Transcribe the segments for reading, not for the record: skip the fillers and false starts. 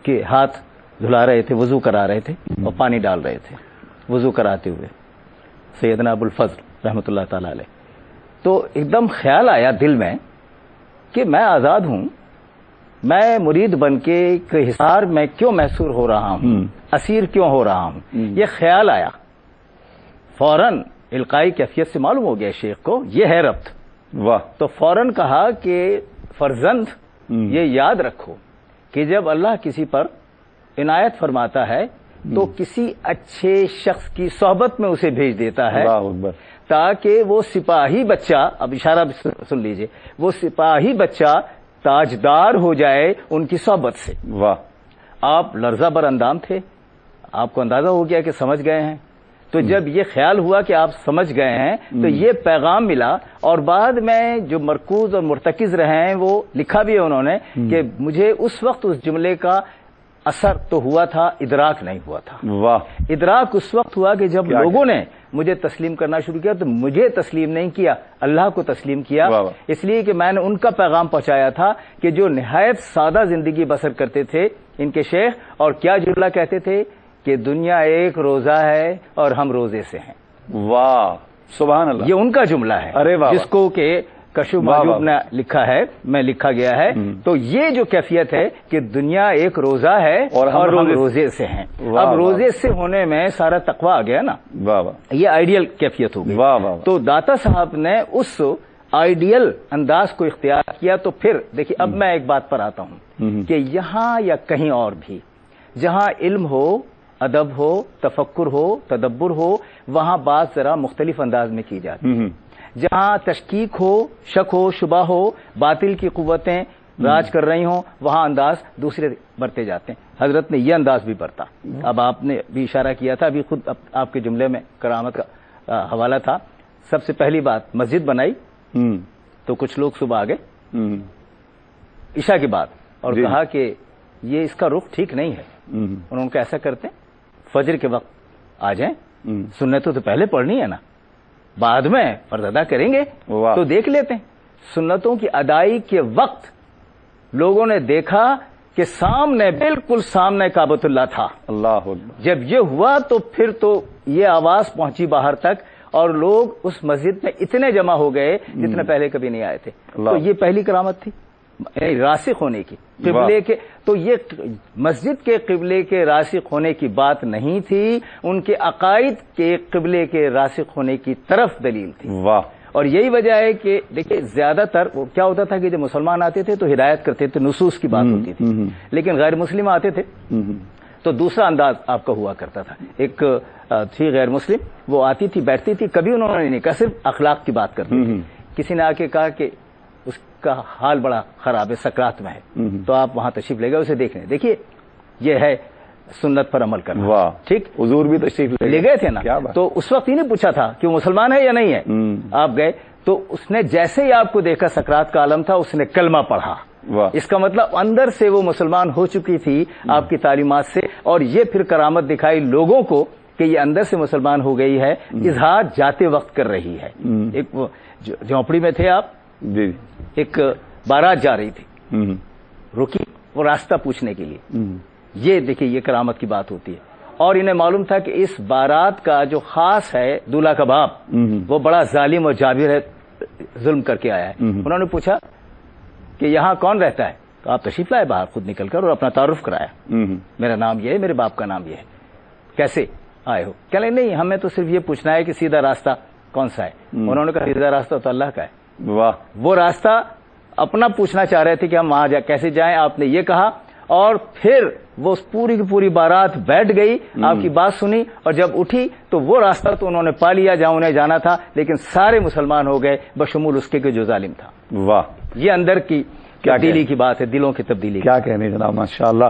کے ہاتھ دھلا رہے تھے، وضو کرا رہے تھے اور پانی ڈال رہے تھے وضو کراتے ہوئے، سیدنا ابو الفضل رحمۃ اللہ تعالی علیہ. تو ایک دم خیال آیا دل میں کہ میں آزاد ہوں، میں مرید بن کے ایک حصار میں کیوں محصور ہو رہا ہوں، اسیر کیوں ہو رہا ہوں. یہ خیال آیا، فوراً القائی کیفیت سے معلوم ہو گیا شیخ کو یہ ہے ربط. واہ. تو فوراً کہا کہ فرزند یہ یاد رکھو کہ جب اللہ کسی پر عنایت فرماتا ہے تو کسی اچھے شخص کی صحبت میں اسے بھیج دیتا ہے تاکہ وہ سپاہی بچہ، اب اشارہ سن لیجئے، وہ سپاہی بچہ تاجدار ہو جائے ان کی صحبت سے. واہ. آپ لرزہ بر اندام تھے، آپ کو اندازہ ہو گیا کہ سمجھ گئے ہیں. تو جب یہ خیال ہوا کہ آپ سمجھ گئے ہیں تو یہ پیغام ملا، اور بعد میں جو مرکوز اور مرتکز رہے ہیں وہ لکھا بھی ہے انہوں نے کہ مجھے اس وقت اس جملے کا اثر تو ہوا تھا، ادراک نہیں ہوا تھا. واہ. ادراک اس وقت ہوا کہ جب لوگوں نے مجھے تسلیم کرنا شروع کیا تو مجھے تسلیم نہیں کیا، اللہ کو تسلیم کیا. اس لیے کہ میں نے ان کا پیغام پہنچایا تھا کہ جو نہایت سادہ زندگی بسر کرتے تھے ان کے شیخ، اور کیا جملہ کہتے تھے کہ دنیا ایک روزہ ہے اور ہم روزے سے ہیں. واہ سبحان اللہ. یہ ان کا جملہ ہے. ارے واہ. جس کو کہ کشف معجوب نے لکھا ہے، میں لکھا گیا ہے. تو یہ جو کیفیت ہے کہ دنیا ایک روزہ ہے اور ہم روزے سے ہیں. اب روزے سے ہونے میں سارا تقویٰ آ گیا نا. واہ واہ. یہ آئیڈیل کیفیت ہو گئی. واہ واہ. تو داتا صاحب نے اس آئیڈیل انداز کو اختیار کیا. تو پھر دیکھیے اب میں ایک بات پر آتا ہوں کہ یہاں یا کہیں اور بھی جہاں علم ہو، ادب ہو، تفکر ہو، تدبر ہو، وہاں بات ذرا مختلف انداز میں کی جاتی ہے. جہاں تشکیک ہو، شک ہو، شبہ ہو، باطل کی قوتیں راج کر رہی ہوں، وہاں انداز دوسرے برتے جاتے ہیں. حضرت نے یہ انداز بھی برتا. اب آپ نے بھی اشارہ کیا تھا، ابھی خود آپ کے جملے میں کرامت کا حوالہ تھا. سب سے پہلی بات مسجد بنائی تو کچھ لوگ صبح آ گئے عشاء کے بعد اور کہا کہ یہ اس کا رخ ٹھیک نہیں ہے. انہوں نے کہا ایسا کرتے ہیں فجر کے وقت آ جائیں، سنتوں تو پہلے پڑھنی ہے نا، بعد میں فرض ادا کریں گے تو دیکھ لیتے ہیں. سنتوں کی ادائی کے وقت لوگوں نے دیکھا کہ سامنے، بالکل سامنے کعبۃ اللہ تھا. اللہ. جب یہ ہوا تو پھر تو یہ آواز پہنچی باہر تک اور لوگ اس مسجد میں اتنے جمع ہو گئے جتنے پہلے کبھی نہیں آئے تھے. تو یہ پہلی کرامت تھی راسخ ہونے کی قبلے کے. تو یہ مسجد کے قبلے کے راسخ ہونے کی بات نہیں تھی، ان کے عقائد کے قبلے کے راسخ ہونے کی طرف دلیل تھی. واہ. اور یہی وجہ ہے کہ دیکھیں زیادہ تر وہ کیا ہوتا تھا کہ جب مسلمان آتے تھے تو ہدایت کرتے تھے، نصوص کی بات ہوتی تھی. لیکن غیر مسلم آتے تھے تو دوسرا انداز آپ کا ہوا کرتا تھا. ایک تھی غیر مسلم، وہ آتی تھی، بیٹھتی تھی، کبھی انہوں نے نہیں کہا، صرف اخلاق کی بات کرتی تھی. کسی نے آ کے کہا کہ اس کا حال بڑا خراب ہے، سکرات میں ہے، تو آپ وہاں تشریف لے گئے، اسے دیکھنے. دیکھیے یہ ہے سنت پر عمل کرنا. واہ. ٹھیک. حضور بھی تشریف لے گئے تھے نا، تو اس وقت ہی نہیں پوچھا تھا کہ وہ مسلمان ہے یا نہیں ہے. آپ گئے تو اس نے جیسے ہی آپ کو دیکھا سکرات کا عالم تھا، اس نے کلمہ پڑھا. اس کا مطلب اندر سے وہ مسلمان ہو چکی تھی آپ کی تعلیمات سے. اور یہ پھر کرامت دکھائی لوگوں کو کہ یہ اندر سے مسلمان ہو گئی ہے، اظہار جاتے وقت کر رہی ہے. ایک جھونپڑی میں تھے آپ، ایک بارات جا رہی تھی، رکی وہ راستہ پوچھنے کے لیے. یہ دیکھیے یہ کرامت کی بات ہوتی ہے. اور انہیں معلوم تھا کہ اس بارات کا جو خاص ہے دولہا کا باپ، وہ بڑا ظالم اور جابر ہے، ظلم کر کے آیا ہے. انہوں نے پوچھا کہ یہاں کون رہتا ہے؟ تو آپ تشریف لائے باہر خود نکل کر اور اپنا تعارف کرایا. میرا نام یہ ہے، میرے باپ کا نام یہ ہے. کیسے آئے ہو؟ کہہ لیں نہیں ہمیں تو صرف یہ پوچھنا ہے کہ سیدھا راستہ کون سا ہے. انہوں نے کہا سیدھا راستہ تو اللہ کا ہے. واہ. وہ راستہ اپنا پوچھنا چاہ رہے تھے کہ ہم وہاں کیسے جائیں. آپ نے یہ کہا اور پھر وہ پوری کی پوری بارات بیٹھ گئی، آپ کی بات سنی، اور جب اٹھی تو وہ راستہ تو انہوں نے پا لیا جہاں انہیں جانا تھا، لیکن سارے مسلمان ہو گئے بشمول اس کے جو ظالم تھا. واہ. یہ اندر کی تبدیلی کی بات ہے، دلوں کی تبدیلی. کیا کہنے جناب، ماشاءاللہ.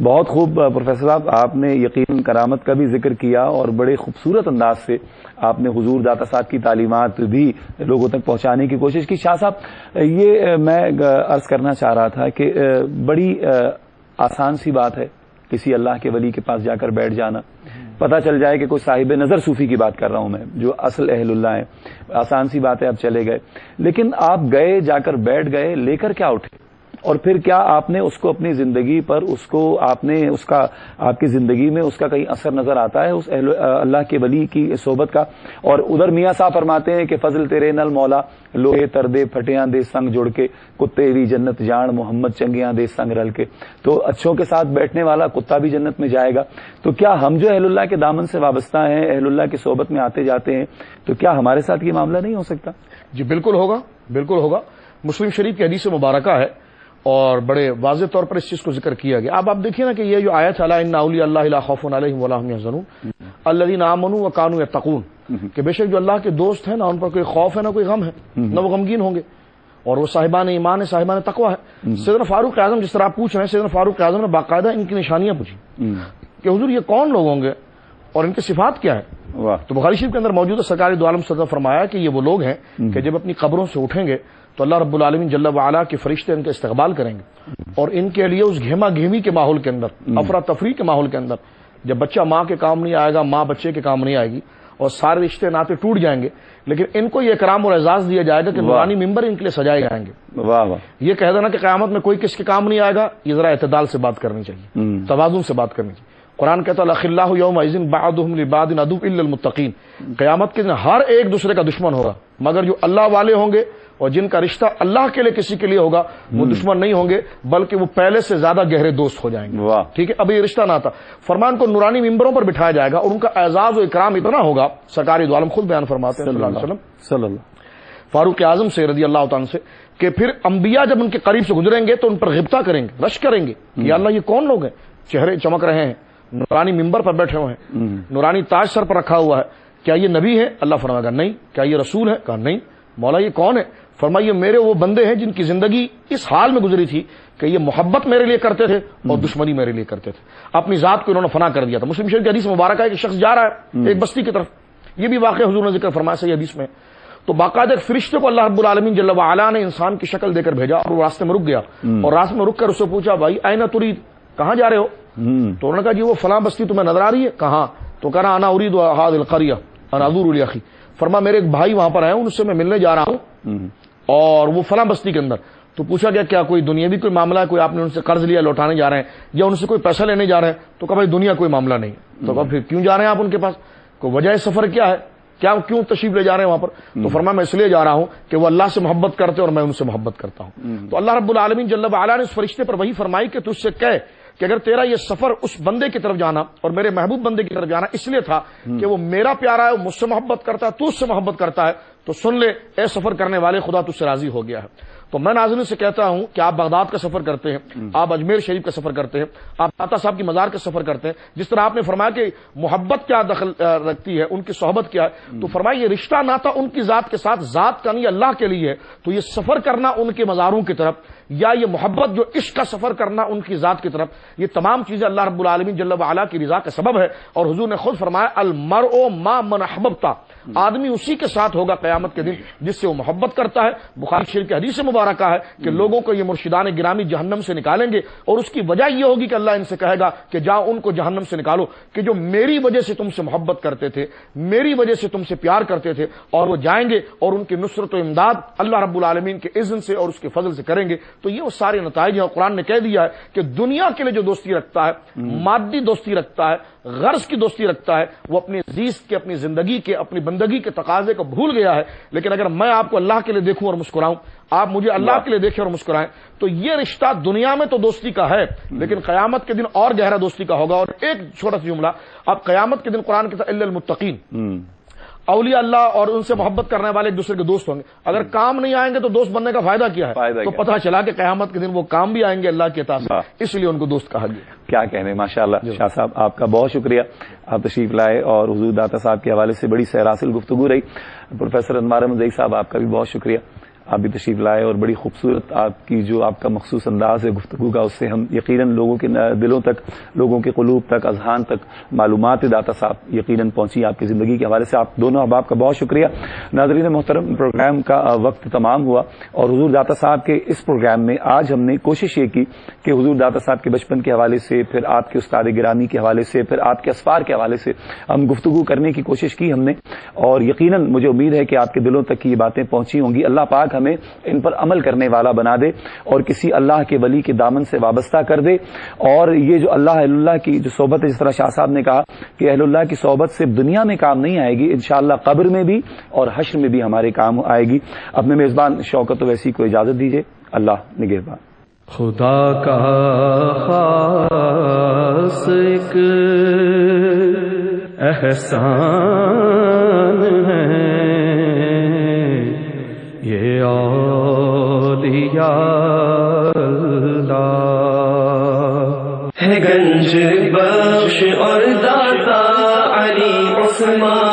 بہت خوب پروفیسر صاحب، آپ نے یقیناً کرامت کا بھی ذکر کیا اور بڑے خوبصورت انداز سے آپ نے حضور داتا صاحب کی تعلیمات بھی لوگوں تک پہنچانے کی کوشش کی. شاہ صاحب یہ میں عرض کرنا چاہ رہا تھا کہ بڑی آسان سی بات ہے کسی اللہ کے ولی کے پاس جا کر بیٹھ جانا، پتہ چل جائے کہ کوئی صاحب نظر صوفی کی بات کر رہا ہوں میں، جو اصل اہل اللہ ہیں. آسان سی بات ہے، اب چلے گئے. لیکن آپ گئے، جا کر بیٹھ گئے، لے کر کیا اٹھے؟ اور پھر کیا آپ نے اس کو اپنی زندگی پر آپ کی زندگی میں اس کا کئی اثر نظر آتا ہے اس اللہ کے ولی کی صحبت کا؟ اور ادھر میاں صاحب فرماتے ہیں کہ فضل تیرے نل مولا لوہے تردے پھٹیاں دے سنگ جڑ کے کتے بھی جنت جان محمد چنگیاں دے سنگ رل کے، تو اچھوں کے ساتھ بیٹھنے والا کتا بھی جنت میں جائے گا۔ تو کیا ہم جو اہل اللہ کے دامن سے وابستہ ہیں، اہل اللہ کی صحبت میں آتے جاتے ہیں، تو کیا ہمارے ساتھ یہ معاملہ نہیں ہو سکتا؟ جی بالکل ہوگا، بالکل ہوگا۔ مسلم شریف کی حدیث مبارکہ ہے اور بڑے واضح طور پر اس چیز کو ذکر کیا گیا۔ اب آپ دیکھیے نا کہ یہ جو آیت الا ان اولیاء اللہ لا خوف علیہم ولا هم يحزنون الذین آمنوا وكانوا يتقون، کہ بے شک جو اللہ کے دوست ہیں، نہ ان پر کوئی خوف ہے نہ کوئی غم ہے، نہ وہ غمگین ہوں گے، اور وہ صاحبان ایمان ہے، صاحبان تقوی ہے۔ سیدنا فاروق اعظم، جس طرح آپ پوچھ رہے ہیں، سیدنا فاروق اعظم نے باقاعدہ ان کی نشانیاں پوچھی کہ حضور یہ کون لوگ ہوں گے اور ان کی صفات کیا ہے؟ تو بخاری شریف کے اندر موجود ہے، سرکار دو عالم صلی اللہ علیہ وسلم فرمایا کہ یہ وہ لوگ ہیں کہ جب اپنی قبروں سے اٹھیں گے تو اللہ رب العالمین جل وعلا کے فرشتے ان کا استقبال کریں گے، اور ان کے لیے اس گھیما گھیمی کے ماحول کے اندر، افراتفری کے ماحول کے اندر، جب بچہ ماں کے کام نہیں آئے گا، ماں بچے کے کام نہیں آئے گی، اور سارے رشتے ناطے ٹوٹ جائیں گے، لیکن ان کو یہ اکرام اور اعزاز دیا جائے گا کہ نورانی ممبر ان کے لیے سجائے جائیں گے۔ واہ واہ، یہ کہہ دینا کہ قیامت میں کوئی کس کے کام نہیں آئے گا، یہ ذرا اعتدال سے بات کرنی چاہیے، توازن سے بات کرنی چاہیے۔ قرآن کہتا ہے الاخلاء یومئذ بعضهم لبعض عدو الا المتقین، قیامت کے دن ہر ایک دوسرے کا دشمن ہوگا مگر جو اللہ والے ہوں گے اور جن کا رشتہ اللہ کے لیے کسی کے لیے ہوگا وہ دشمن نہیں ہوں گے، بلکہ وہ پہلے سے زیادہ گہرے دوست ہو جائیں گے۔ ٹھیک ہے، اب یہ رشتہ نہ تھا، فرمان کو نورانی ممبروں پر بٹھایا جائے گا اور ان کا اعزاز و اکرام اتنا ہوگا، سرکار دو عالم خود بیان فرماتے ہیں صلی اللہ علیہ وسلم فاروق اعظم سے رضی اللہ تعالیٰ سے کہ پھر انبیاء جب ان کے قریب سے گزریں گے تو ان پر غبطہ کریں گے، رش کریں گے کہ یا اللہ یہ کون لوگ ہیں، چہرے چمک رہے ہیں، نورانی ممبر پر بیٹھے ہوئے ہیں، نورانی تاج سر پر رکھا ہوا ہے، کیا یہ نبی ہے؟ اللہ فرمائے گا نہیں۔ کیا یہ رسول ہے؟ کہا نہیں۔ مولا یہ کون ہے؟ فرمائیے میرے وہ بندے ہیں جن کی زندگی اس حال میں گزری تھی کہ یہ محبت میرے لیے کرتے تھے اور دشمنی میرے لیے کرتے تھے، اپنی ذات کو انہوں نے فنا کر دیا تھا۔ مسلم شریف کی حدیث مبارکہ ہے کہ شخص جا رہا ہے ایک بستی کی طرف، یہ بھی واقعہ حضور نے ذکر فرمایا صحیح حدیث میں، تو باقاعدہ ایک فرشتے کو اللہ رب العالمین جل وعلا نے انسان کی شکل دے کر بھیجا اور وہ راستے میں رک گیا، اور راستے میں رک کر اس سے پوچھا بھائی اینا ترید، کہاں جا رہے ہو؟ تو انہوں نے کہا جی وہ فلاں بستی تمہیں نظر آ رہی ہے؟ کہاں؟ تو کہہ رہا انا اريد هذه القريه انا ازور لاخي، فرما میرے ایک بھائی وہاں پر آئے ہیں، ان سے میں ملنے جا رہا ہوں اور وہ فلاں بستی کے اندر۔ تو پوچھا گیا کیا کوئی دنیاوی کوئی معاملہ ہے، کوئی آپ نے ان سے قرض لیا لوٹانے جا رہے ہیں یا ان سے کوئی پیسہ لینے جا رہے ہیں؟ تو کہا بھائی دنیا کوئی معاملہ نہیں۔ تو کہا پھر کیوں جا رہے ہیں آپ ان کے پاس، کوئی وجہ سفر کیا ہے، کیوں تشریف لے جا رہے ہیں وہاں پر؟ تو فرمایا میں اس لیے جا رہا ہوں کہ وہ اللہ سے محبت کرتے اور میں ان سے محبت کرتا ہوں۔ تو اللہ رب العالمین جل وعلا نے اس فرشتے پر وہی فرمائی کہ تجھ سے کہے کہ اگر تیرا یہ سفر اس بندے کی طرف جانا اور میرے محبوب بندے کی طرف جانا اس لیے تھا کہ وہ میرا پیارا ہے، وہ مجھ سے محبت کرتا ہے، تو اس سے محبت کرتا ہے، تو سن لے اے سفر کرنے والے، خدا تجھ سے راضی ہو گیا ہے۔ تو میں ناظرین سے کہتا ہوں کہ آپ بغداد کا سفر کرتے ہیں، آپ اجمیر شریف کا سفر کرتے ہیں، آپ داتا صاحب کی مزار کا سفر کرتے ہیں، جس طرح آپ نے فرمایا کہ محبت کیا دخل رکھتی ہے، ان کی صحبت کیا ہے، تو فرمایا یہ رشتہ ناتا ان کی ذات کے ساتھ، ذات کا نہیں اللہ کے لیے ہے، تو یہ سفر کرنا ان کے مزاروں کی طرف یا یہ محبت جو عشق کا سفر کرنا ان کی ذات کی طرف، یہ تمام چیزیں اللہ رب العالمین جل وعلا کی رضا کا سبب ہے۔ اور حضور نے خود فرمایا المرء ما من احببتا، آدمی اسی کے ساتھ ہوگا قیامت کے دن جس سے وہ محبت کرتا ہے۔ بخاری شریف کی حدیث مبارکہ ہے کہ لوگوں کو یہ مرشدان گرامی جہنم سے نکالیں گے، اور اس کی وجہ یہ ہوگی کہ اللہ ان سے کہے گا کہ جاؤ ان کو جہنم سے نکالو کہ جو میری وجہ سے تم سے محبت کرتے تھے، میری وجہ سے تم سے پیار کرتے تھے، اور وہ جائیں گے اور ان کی نصرت و امداد اللہ رب العالمین کے اذن سے اور اس کے فضل سے کریں گے۔ تو یہ وہ سارے نتائج ہیں۔ قرآن نے کہہ دیا ہے کہ دنیا کے لیے جو دوستی رکھتا ہے، مادی دوستی رکھتا ہے، غرض کی دوستی رکھتا ہے، وہ اپنی زیست کے، اپنی زندگی کے، اپنی بندگی کے تقاضے کو بھول گیا ہے۔ لیکن اگر میں آپ کو اللہ کے لیے دیکھوں اور مسکراؤں، آپ مجھے اللہ کے لیے دیکھیں اور مسکرائیں، تو یہ رشتہ دنیا میں تو دوستی کا ہے لیکن قیامت کے دن اور گہرا دوستی کا ہوگا۔ اور ایک چھوٹا سا جملہ، اب قیامت کے دن قرآن کے الا المتقین، اولیاء اللہ اور ان سے محبت کرنے والے ایک دوسرے کے دوست ہوں گے۔ اگر کام نہیں آئیں گے تو دوست بننے کا فائدہ کیا ہے؟ تو پتہ چلا کہ قیامت کے دن وہ کام بھی آئیں گے اللہ کے عطا سے، اس لیے ان کو دوست کہا گیا۔ کیا کہنے، ماشاءاللہ شاہ صاحب آپ کا بہت شکریہ، آپ تشریف لائے اور حضور داتا صاحب کے حوالے سے بڑی سیر گفتگو رہی۔ پروفیسر انوار احمد زئی صاحب آپ کا بھی بہت شکریہ، آپ بھی تشریف لائے اور بڑی خوبصورت آپ کی جو آپ کا مخصوص انداز ہے گفتگو کا، اس سے ہم یقیناً لوگوں کے دلوں تک، لوگوں کے قلوب تک، اذہان تک معلومات داتا صاحب یقیناً پہنچی آپ کی زندگی کے حوالے سے۔ آپ دونوں احباب کا بہت شکریہ۔ ناظرین محترم، پروگرام کا وقت تمام ہوا اور حضور داتا صاحب کے اس پروگرام میں آج ہم نے کوشش یہ کی کہ حضور داتا صاحب کے بچپن کے حوالے سے، پھر آپ کے استاد گرامی کے حوالے سے، پھر آپ کے اسفار کے حوالے سے ہم گفتگو کرنے کی کوشش کی ہم نے، اور یقیناً مجھے امید ہے کہ آپ کے دلوں تک یہ باتیں پہنچی ہوں گی۔ اللہ پاک پاک ہمیں ان پر عمل کرنے والا بنا دے اور کسی اللہ کے ولی کے دامن سے وابستہ کر دے. اور یہ جو اہل اللہ کی جو صحبت ہے، جس طرح شاہ صاحب نے کہا کہ اہل اللہ کی صحبت صرف دنیا میں کام نہیں آئے گی، انشاءاللہ قبر میں بھی اور حشر میں بھی ہمارے کام آئے گی. اپنے میزبان شوکت اویسی کو اجازت دیجیے. اللہ نگہبان. خدا کا خاص ایک احسان ہے یہ اولیاء اللہ ہے، گنج بخش اور داتا علی عثمان.